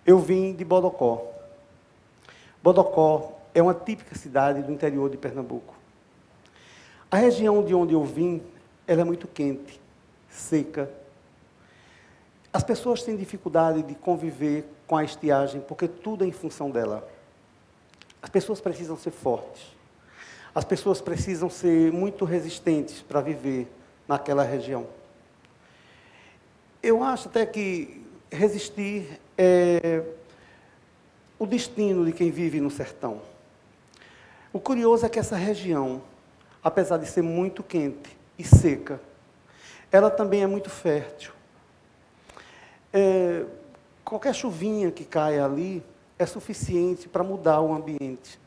Eu vim de Bodocó. Bodocó é uma típica cidade do interior de Pernambuco. A região de onde eu vim, ela é muito quente, seca. As pessoas têm dificuldade de conviver com a estiagem, porque tudo é em função dela. As pessoas precisam ser fortes. As pessoas precisam ser muito resistentes para viver naquela região. Eu acho até que resistir é o destino de quem vive no sertão. O curioso é que essa região, apesar de ser muito quente e seca, ela também é muito fértil. Qualquer chuvinha que caia ali é suficiente para mudar o ambiente.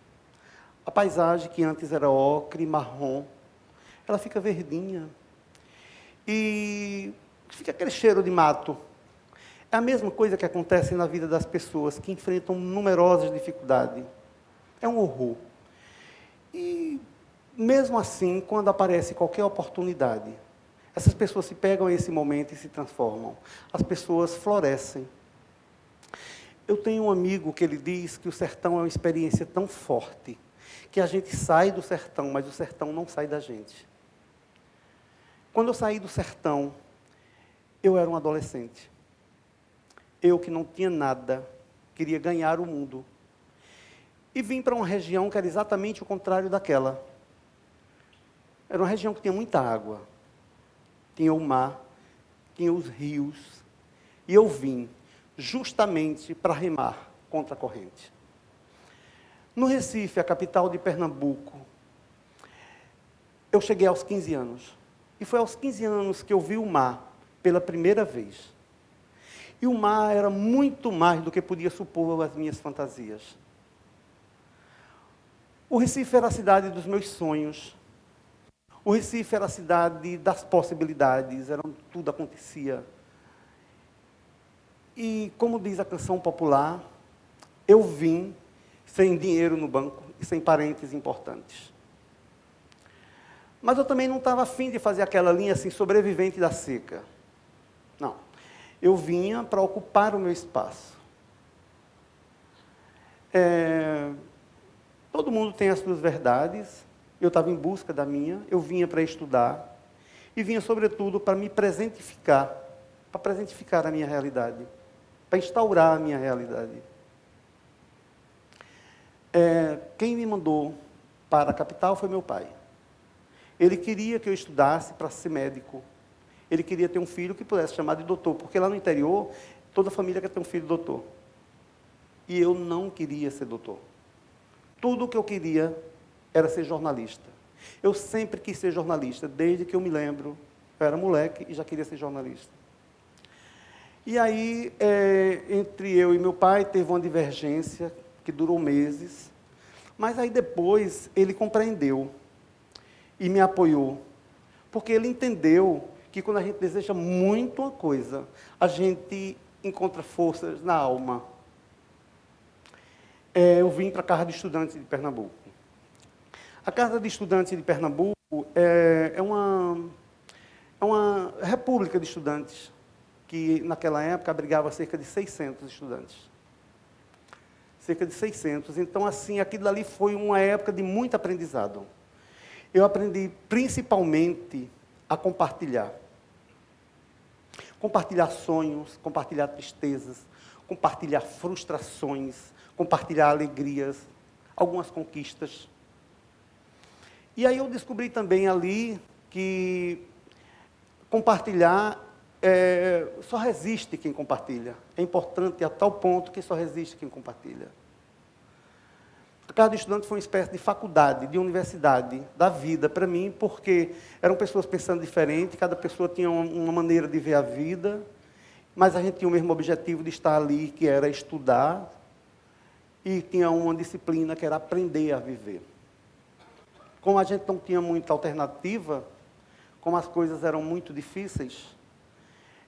A paisagem, que antes era ocre, marrom, ela fica verdinha. E fica aquele cheiro de mato. É a mesma coisa que acontece na vida das pessoas que enfrentam numerosas dificuldades. É um horror. E, mesmo assim, quando aparece qualquer oportunidade, essas pessoas se pegam a esse momento e se transformam. As pessoas florescem. Eu tenho um amigo que ele diz que o sertão é uma experiência tão forte, que a gente sai do sertão, mas o sertão não sai da gente. Quando eu saí do sertão, eu era um adolescente. Eu que não tinha nada, queria ganhar o mundo. E vim para uma região que era exatamente o contrário daquela. Era uma região que tinha muita água. Tinha o mar, tinha os rios. E eu vim justamente para remar contra a corrente. No Recife, a capital de Pernambuco, eu cheguei aos 15 anos. E foi aos 15 anos que eu vi o mar pela primeira vez. E o mar era muito mais do que podia supor as minhas fantasias. O Recife era a cidade dos meus sonhos. O Recife era a cidade das possibilidades, era onde tudo acontecia. E, como diz a canção popular, eu vim sem dinheiro no banco e sem parentes importantes. Mas eu também não estava afim de fazer aquela linha assim, sobrevivente da seca. Não. Eu vinha para ocupar o meu espaço. Todo mundo tem as suas verdades. Eu estava em busca da minha. Eu vinha para estudar. E vinha, sobretudo, para me presentificar. Para presentificar a minha realidade. Para instaurar a minha realidade. Quem me mandou para a capital foi meu pai. Ele queria que eu estudasse para ser médico. Ele queria ter um filho que pudesse chamar de doutor, porque lá no interior, toda família quer ter um filho doutor. E eu não queria ser doutor. Tudo o que eu queria era ser jornalista. Eu sempre quis ser jornalista, desde que eu me lembro. Eu era moleque e já queria ser jornalista. E aí, entre eu e meu pai, teve uma divergência que durou meses. Mas aí depois, ele compreendeu e me apoiou. Porque ele entendeu que quando a gente deseja muito uma coisa, a gente encontra forças na alma. Eu vim para a Casa de Estudantes de Pernambuco. A Casa de Estudantes de Pernambuco é uma república de estudantes, que naquela época abrigava cerca de 600 estudantes. Cerca de 600. Então, assim, aquilo ali foi uma época de muito aprendizado. Eu aprendi principalmente a compartilhar. Compartilhar sonhos, compartilhar tristezas, compartilhar frustrações, compartilhar alegrias, algumas conquistas. E aí eu descobri também ali que compartilhar só resiste quem compartilha. É importante a tal ponto que só resiste quem compartilha. A Casa de Estudante foi uma espécie de faculdade, de universidade da vida para mim, porque eram pessoas pensando diferente, cada pessoa tinha uma maneira de ver a vida, mas a gente tinha o mesmo objetivo de estar ali, que era estudar, e tinha uma disciplina que era aprender a viver. Como a gente não tinha muita alternativa, como as coisas eram muito difíceis,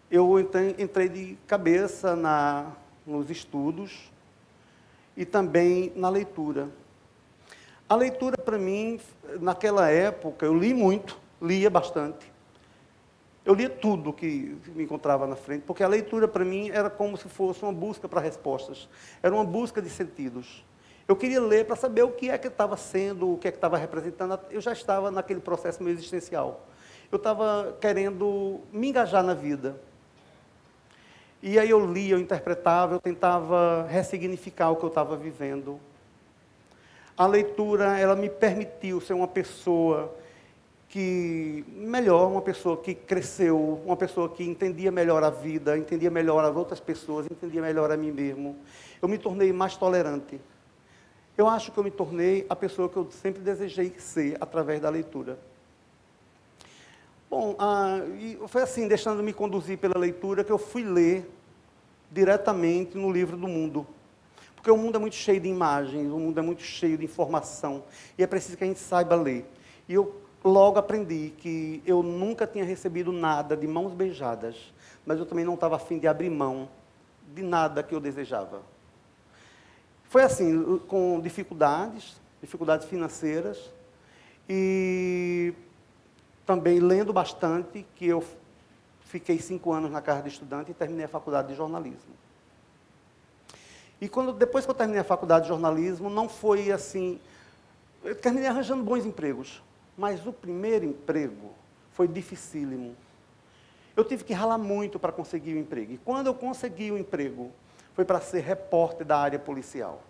eu entrei de cabeça nos estudos, e também na leitura. A leitura, para mim, naquela época, eu li muito, lia bastante. Eu lia tudo que me encontrava na frente, porque a leitura, para mim, era como se fosse uma busca para respostas. Era uma busca de sentidos. Eu queria ler para saber o que é que estava sendo, o que é que estava representando. Eu já estava naquele processo meio existencial. Eu estava querendo me engajar na vida. E aí eu lia, eu interpretava, eu tentava ressignificar o que eu estava vivendo. A leitura, ela me permitiu ser uma pessoa uma pessoa que cresceu, uma pessoa que entendia melhor a vida, entendia melhor as outras pessoas, entendia melhor a mim mesmo. Eu me tornei mais tolerante. Eu acho que eu me tornei a pessoa que eu sempre desejei ser através da leitura. Bom, e foi assim, deixando-me conduzir pela leitura, que eu fui ler diretamente no livro do mundo. Porque o mundo é muito cheio de imagens, o mundo é muito cheio de informação, e é preciso que a gente saiba ler. E eu logo aprendi que eu nunca tinha recebido nada de mãos beijadas, mas eu também não estava a fim de abrir mão de nada que eu desejava. Foi assim, com dificuldades financeiras, e também lendo bastante, que eu fiquei 5 anos na casa de estudante e terminei a faculdade de jornalismo. E depois que eu terminei a faculdade de jornalismo, não foi assim... Eu terminei arranjando bons empregos, mas o primeiro emprego foi dificílimo. Eu tive que ralar muito para conseguir o emprego. E quando eu consegui o emprego, foi para ser repórter da área policial.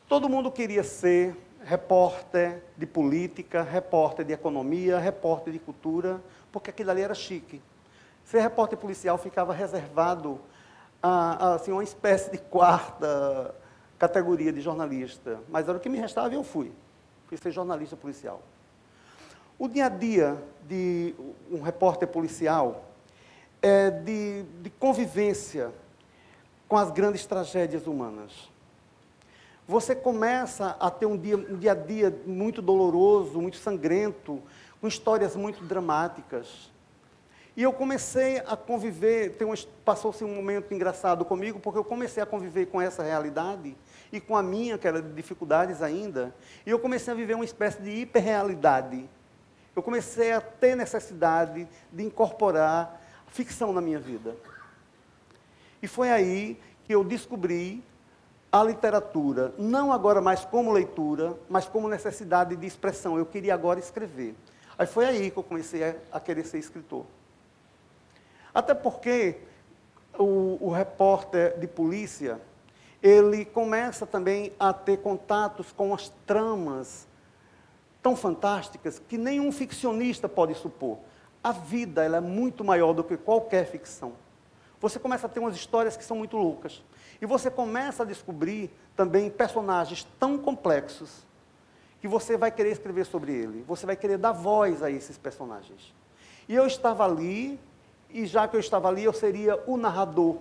Todo mundo queria ser repórter de política, repórter de economia, repórter de cultura, porque aquilo ali era chique. Ser repórter policial ficava reservado a assim, uma espécie de quarta categoria de jornalista. Mas era o que me restava e eu fui ser jornalista policial. O dia a dia de um repórter policial é de convivência com as grandes tragédias humanas. Você começa a ter um dia a dia muito doloroso, muito sangrento, com histórias muito dramáticas. E eu comecei a conviver, passou-se um momento engraçado comigo, porque eu comecei a conviver com essa realidade, e com a minha, que era de dificuldades ainda, e eu comecei a viver uma espécie de hiperrealidade. Eu comecei a ter necessidade de incorporar ficção na minha vida. E foi aí que eu descobri a literatura, não agora mais como leitura, mas como necessidade de expressão. Eu queria agora escrever. Aí foi aí que eu comecei a querer ser escritor. Até porque o repórter de polícia, ele começa também a ter contatos com as tramas tão fantásticas que nenhum ficcionista pode supor. A vida, ela é muito maior do que qualquer ficção. Você começa a ter umas histórias que são muito loucas. E você começa a descobrir também personagens tão complexos que você vai querer escrever sobre ele. Você vai querer dar voz a esses personagens. E eu estava ali, e já que eu estava ali, eu seria o narrador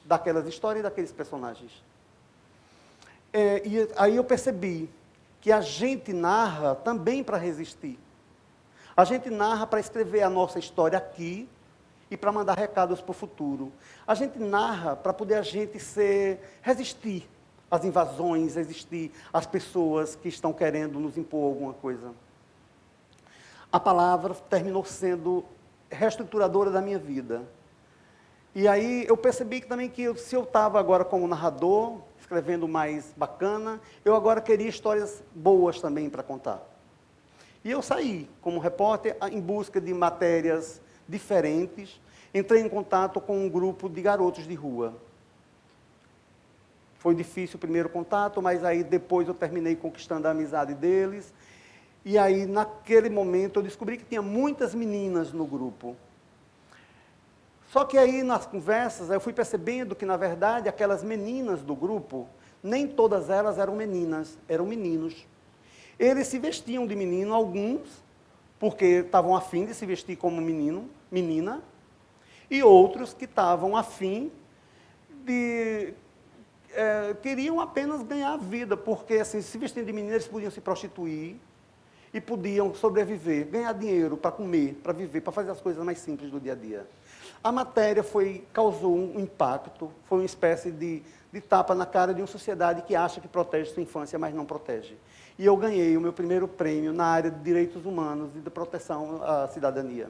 daquelas histórias e daqueles personagens. E aí eu percebi que a gente narra também para resistir. A gente narra para escrever a nossa história aqui e para mandar recados para o futuro. A gente narra para poder a gente resistir às invasões, resistir às pessoas que estão querendo nos impor alguma coisa. A palavra terminou sendo reestruturadora da minha vida. E aí eu percebi também que se eu estava agora como narrador, escrevendo mais bacana, eu agora queria histórias boas também para contar. E eu saí como repórter em busca de matérias diferentes, entrei em contato com um grupo de garotos de rua. Foi difícil o primeiro contato, mas aí depois eu terminei conquistando a amizade deles. E aí, naquele momento, eu descobri que tinha muitas meninas no grupo. Só que aí, nas conversas, eu fui percebendo que, na verdade, aquelas meninas do grupo, nem todas elas eram meninas, eram meninos. Eles se vestiam de menino, alguns, porque estavam afim de se vestir como menino, menina, e outros que estavam afim de... queriam apenas ganhar a vida, porque, assim, se vestindo de menina, eles podiam se prostituir, e podiam sobreviver, ganhar dinheiro para comer, para viver, para fazer as coisas mais simples do dia a dia. A matéria causou um impacto, foi uma espécie de tapa na cara de uma sociedade que acha que protege sua infância, mas não protege. E eu ganhei o meu primeiro prêmio na área de direitos humanos e de proteção à cidadania.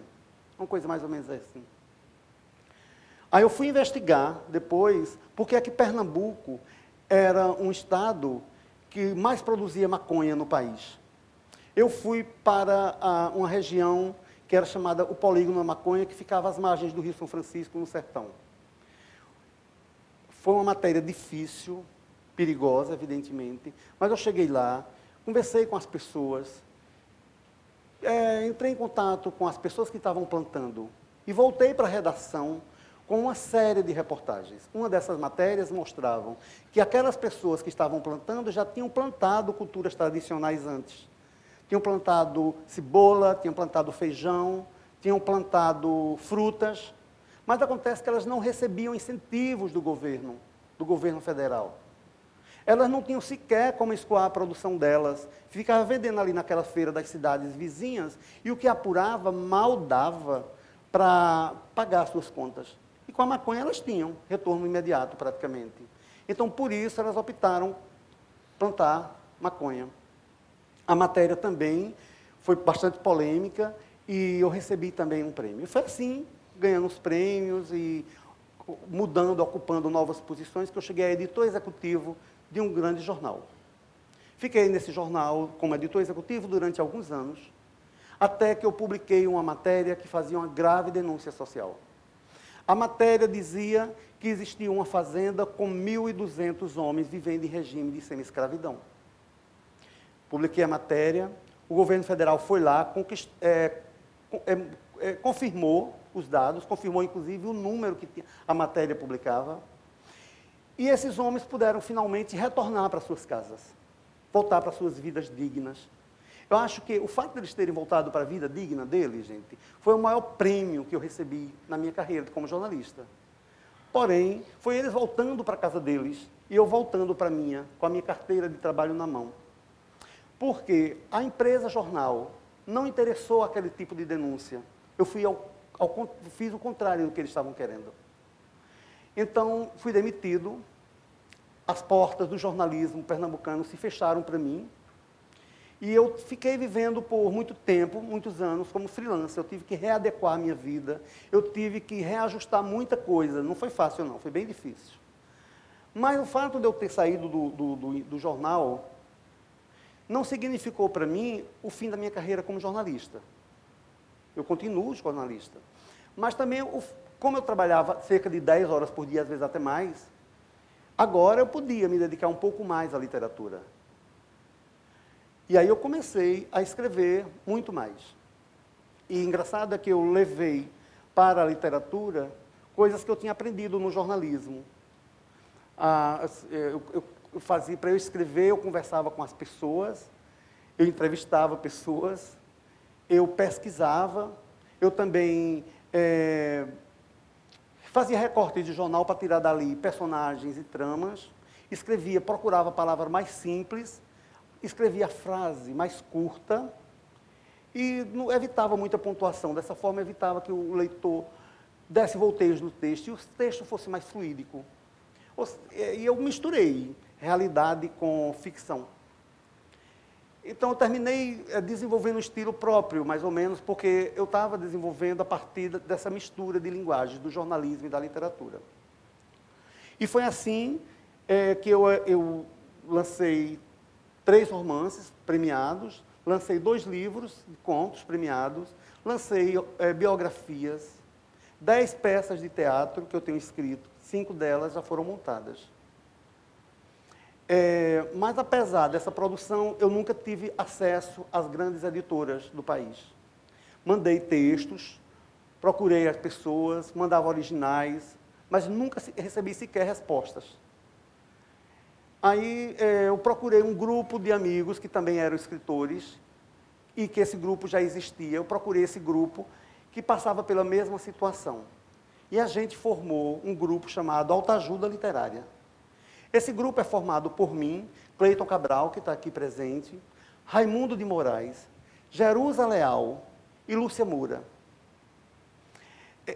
uma coisa mais ou menos assim. Aí eu fui investigar depois, porque é que Pernambuco era um estado que mais produzia maconha no país. Eu fui para uma região que era chamada o Polígono da Maconha, que ficava às margens do Rio São Francisco, no sertão. Foi uma matéria difícil, perigosa, evidentemente, mas eu cheguei lá, conversei com as pessoas, entrei em contato com as pessoas que estavam plantando e voltei para a redação com uma série de reportagens. Uma dessas matérias mostravam que aquelas pessoas que estavam plantando já tinham plantado culturas tradicionais antes. Tinham plantado cebola, tinham plantado feijão, tinham plantado frutas, mas acontece que elas não recebiam incentivos do governo federal. Elas não tinham sequer como escoar a produção delas, ficavam vendendo ali naquela feira das cidades vizinhas, e o que apurava mal dava para pagar as suas contas. E com a maconha elas tinham retorno imediato, praticamente. Então, por isso, elas optaram plantar maconha. A matéria também foi bastante polêmica e eu recebi também um prêmio. Foi assim, ganhando os prêmios e mudando, ocupando novas posições, que eu cheguei a editor executivo de um grande jornal. Fiquei nesse jornal como editor executivo durante alguns anos, até que eu publiquei uma matéria que fazia uma grave denúncia social. A matéria dizia que existia uma fazenda com 1.200 homens vivendo em regime de semi-escravidão. Publiquei a matéria, o governo federal foi lá, confirmou os dados, confirmou inclusive o número que a matéria publicava, e esses homens puderam finalmente retornar para suas casas, voltar para suas vidas dignas. Eu acho que o fato de eles terem voltado para a vida digna deles, gente, foi o maior prêmio que eu recebi na minha carreira como jornalista. Porém, foi eles voltando para a casa deles e eu voltando para a minha, com a minha carteira de trabalho na mão. Porque a empresa jornal não interessou aquele tipo de denúncia. Eu fiz o contrário do que eles estavam querendo. Então, fui demitido, as portas do jornalismo pernambucano se fecharam para mim, e eu fiquei vivendo por muito tempo, muitos anos, como freelancer. Eu tive que readequar a minha vida, eu tive que reajustar muita coisa. Não foi fácil, não, foi bem difícil. Mas o fato de eu ter saído do jornal não significou para mim o fim da minha carreira como jornalista. Eu continuo jornalista. Mas também, como eu trabalhava cerca de 10 horas por dia, às vezes até mais, agora eu podia me dedicar um pouco mais à literatura. E aí eu comecei a escrever muito mais. E engraçado é que eu levei para a literatura coisas que eu tinha aprendido no jornalismo. Para eu escrever, eu conversava com as pessoas, eu entrevistava pessoas, eu pesquisava, eu também fazia recorte de jornal para tirar dali personagens e tramas, escrevia, procurava a palavra mais simples, escrevia a frase mais curta e evitava muita pontuação. Dessa forma, evitava que o leitor desse volteios no texto e o texto fosse mais fluídico. E eu misturei realidade com ficção. Então, eu terminei desenvolvendo um estilo próprio, mais ou menos, porque eu estava desenvolvendo a partir dessa mistura de linguagens, do jornalismo e da literatura. E foi assim que eu lancei 3 romances premiados, lancei 2 livros de contos premiados, lancei biografias, 10 peças de teatro que eu tenho escrito, 5 delas já foram montadas. Mas, apesar dessa produção, eu nunca tive acesso às grandes editoras do país. Mandei textos, procurei as pessoas, mandava originais, mas nunca recebi sequer respostas. Aí eu procurei um grupo de amigos que também eram escritores, e que esse grupo já existia. Eu procurei esse grupo que passava pela mesma situação. E a gente formou um grupo chamado Autoajuda Literária. Esse grupo é formado por mim, Cleiton Cabral, que está aqui presente, Raimundo de Moraes, Jerusa Leal e Lúcia Moura.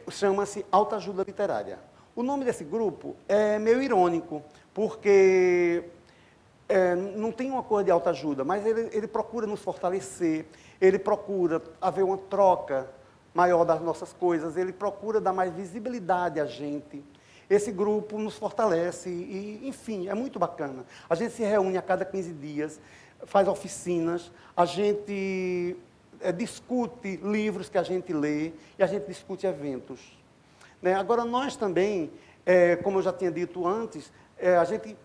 Chama-se Autoajuda Literária. O nome desse grupo é meio irônico, porque não tem uma coisa de autoajuda, mas ele procura nos fortalecer, ele procura haver uma troca maior das nossas coisas, ele procura dar mais visibilidade a gente. Esse grupo nos fortalece e, enfim, é muito bacana. A gente se reúne a cada 15 dias, faz oficinas, a gente discute livros que a gente lê e a gente discute eventos. Né? Agora, nós também, como eu já tinha dito antes, a gente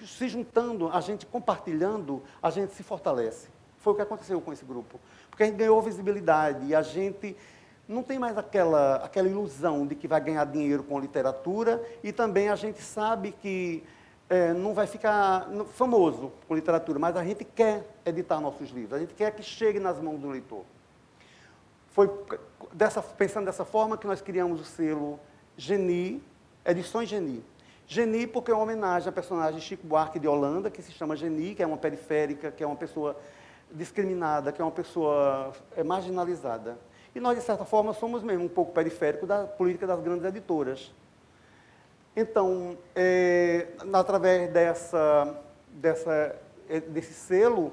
se juntando, a gente compartilhando, a gente se fortalece. Foi o que aconteceu com esse grupo. Porque a gente ganhou visibilidade e a gente não tem mais aquela ilusão de que vai ganhar dinheiro com literatura e também a gente sabe que não vai ficar famoso com literatura, mas a gente quer editar nossos livros, a gente quer que chegue nas mãos do leitor. Foi pensando dessa forma que nós criamos o selo Geni, Edições Geni. Geni porque é uma homenagem à personagem Chico Buarque de Holanda, que se chama Geni, que é uma periférica, que é uma pessoa discriminada, que é uma pessoa marginalizada. E nós, de certa forma, somos mesmo um pouco periférico da política das grandes editoras. Então, através desse selo,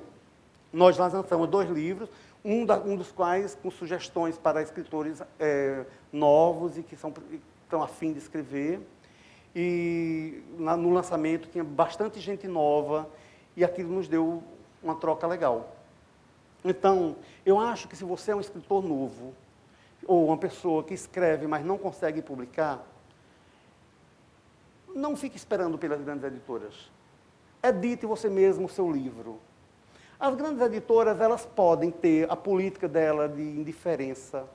nós lançamos 2 livros, um dos quais com sugestões para escritores novos e que estão a fim de escrever. E no lançamento tinha bastante gente nova e aquilo nos deu uma troca legal. Então, eu acho que se você é um escritor novo, ou uma pessoa que escreve, mas não consegue publicar, não fique esperando pelas grandes editoras. Edite você mesmo o seu livro. As grandes editoras, elas podem ter a política dela de indiferença,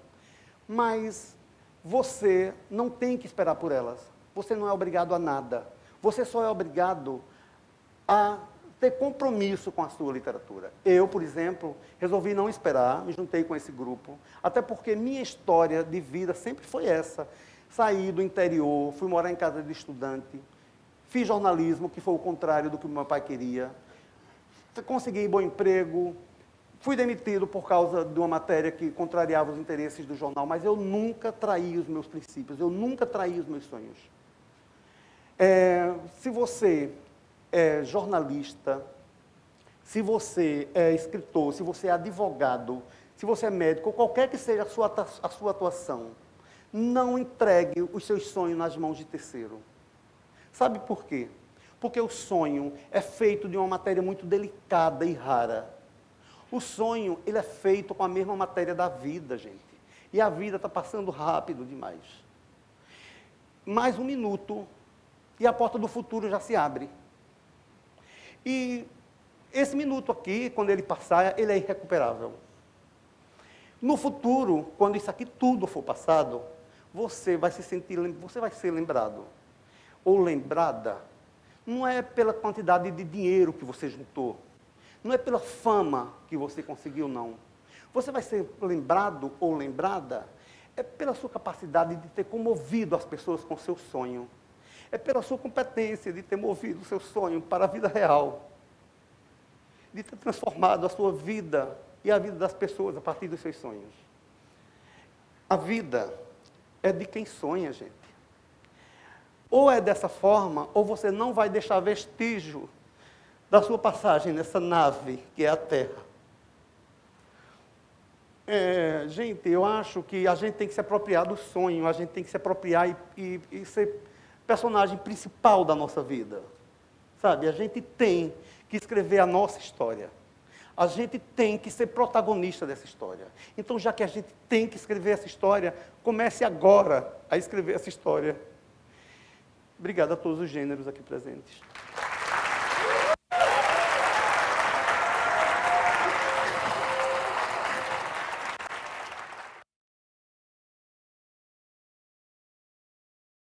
mas você não tem que esperar por elas. Você não é obrigado a nada. Você só é obrigado a ter compromisso com a sua literatura. Eu, por exemplo, resolvi não esperar, me juntei com esse grupo, até porque minha história de vida sempre foi essa. Saí do interior, fui morar em casa de estudante, fiz jornalismo, que foi o contrário do que o meu pai queria, consegui bom emprego, fui demitido por causa de uma matéria que contrariava os interesses do jornal, mas eu nunca traí os meus princípios, eu nunca traí os meus sonhos. Se você é jornalista, se você é escritor, se você é advogado, se você é médico, qualquer que seja a sua atuação, não entregue os seus sonhos nas mãos de terceiro. Sabe por quê? Porque o sonho é feito de uma matéria muito delicada e rara. O sonho, ele é feito com a mesma matéria da vida, gente. E a vida está passando rápido demais. Mais um minuto e a porta do futuro já se abre. E esse minuto aqui, quando ele passar, ele é irrecuperável. No futuro, quando isso aqui tudo for passado, você vai ser lembrado. Ou lembrada, não é pela quantidade de dinheiro que você juntou, não é pela fama que você conseguiu, não. Você vai ser lembrado ou lembrada pela sua capacidade de ter comovido as pessoas com seu sonho. É pela sua competência de ter movido o seu sonho para a vida real. De ter transformado a sua vida e a vida das pessoas a partir dos seus sonhos. A vida é de quem sonha, gente. Ou é dessa forma, ou você não vai deixar vestígio da sua passagem nessa nave que é a Terra. Gente, eu acho que a gente tem que se apropriar do sonho, a gente tem que se apropriar e ser personagem principal da nossa vida. Sabe, a gente tem que escrever a nossa história. A gente tem que ser protagonista dessa história. Então, já que a gente tem que escrever essa história, comece agora a escrever essa história. Obrigado a todos os gêneros aqui presentes.